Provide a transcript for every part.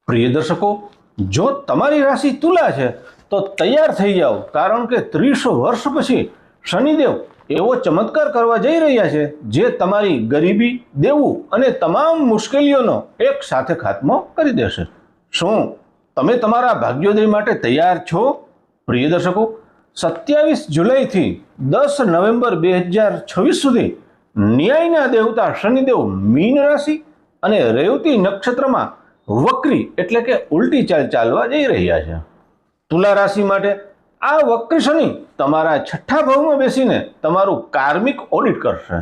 प्रिय दर्शको, जो तमारी राशि तुला है तो तैयार थई जाओ, कारण के 30 वर्ष पछी शनिदेव एवो चमत्कार करवा जई रह्या छे जे तमारी गरीबी, देवू अने तमाम मुश्केलीओनो एक साथे खात्मो करी देशे। शुं तमे तमारा भाग्योदय माटे तैयार छो? प्रिय दर्शको, 27 जुलाई थी 10 नवेम्बर 2026 सुधी न्यायना देवता शनिदेव मीन राशि अने रेवती नक्षत्र में वक्री एटले के उल्टी चाल चालवा जई रह्या छे। तुला राशि माटे आ वक्री शनि तमारा छठा भाव में बेसीने तमारू कार्मिक ऑडिट करशे।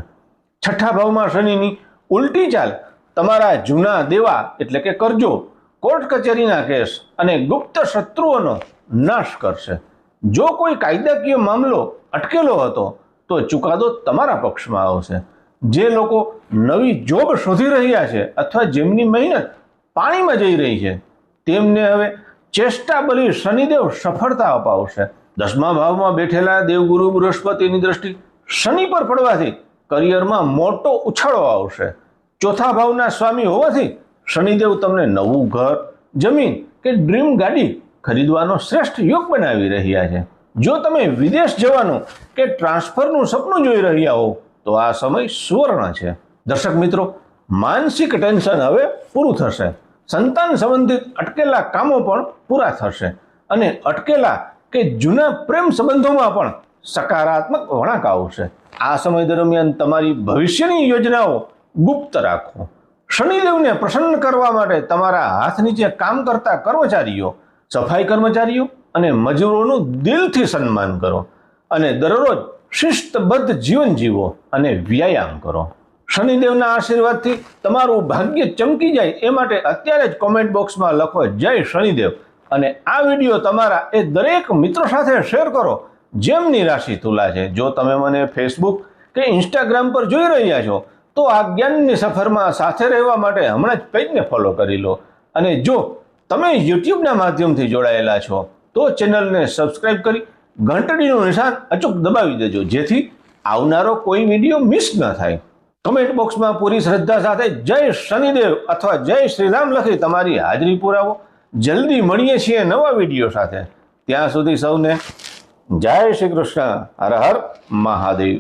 छठा भाव में शनिनी उल्टी चाल तमारा जूना देवा एटले के कर्जो, कोर्ट कचेरीना केस अने गुप्त शत्रुओनो नाश करशे। जो कोई कायदाकीय मामलो अटकेलो हतो तो चुकादो तमारा पक्ष में आवशे। जे लोको नवी जॉब शोधी रह्या छे अथवा जेमनी मेहनत पाणी में जई रही है तेमने हवे चेष्टा बली शनिदेव सफलता अपावशे। 10मा भाव में बैठेला देवगुरु बृहस्पतिनी दृष्टि शनि पर पड़वाथी करियर में मोटो उछाळो आवशे। चौथा भावना स्वामी होवाथी शनिदेव तमने नवुं घर, जमीन के ड्रीम गाड़ी खरीदवानो श्रेष्ठ योग बनावी रह्या छे। जो तमे विदेश जवानुं के ट्रांसफरनुं सपनुं जोई रह्या हो तो आ समय सुवर्ण छे। दर्शक मित्रों, मानसिक टेन्शन हवे पूरुं थशे। संतान संबंधित अटकेला कामों पण पूरा थशे अने अटकेला के जूना प्रेम संबंधोमां पण सकारात्मक वळांक आवशे। आ समय दरमियान तमारी भविष्यनी योजनाओ गुप्त राखो। शनिदेवने प्रसन्न करवा माटे तमारा हाथ नीचे काम करता कर्मचारीओ, सफाई कर्मचारीओ अने मजूरोनुं दिलथी सन्मान करो अने दररोज शिस्तबद्ध जीवन जीवो अने व्यायाम करो। शनिदेवना आशीर्वादथी तमारुं भाग्य चमकी जाय ए माटे अत्यारे ज कॉमेंट बॉक्स में लखो जय शनिदेव अने आ विडियो तमारा ए दरेक मित्रों साथे शेर करो जेमनी राशि तुला छे। जो तमे मने फेसबुक के इंस्टाग्राम पर जोई रह्या छो तो आ ज्ञाननी सफरमां साथे रहेवा माटे हमणां ज पेजने फॉलो करी लो अने जो तमे यूट्यूबना माध्यमथी जोडायेला छो तो चेनलने सब्सक्राइब करी घंटડીનું નિશાન અચૂક દબાવી દેજો જેથી આવનારો કોઈ વિડીયો મિસ ન થાય। कमेंट बॉक्स में पूरी श्रद्धा साथे जय शनिदेव अथवा जय श्रीराम लखी तमारी हाजरी पुरावो। जल्दी मळीए छीए नवा विडियो साथे। त्यां सुधी सौने जय श्री कृष्ण। हर हर महादेव।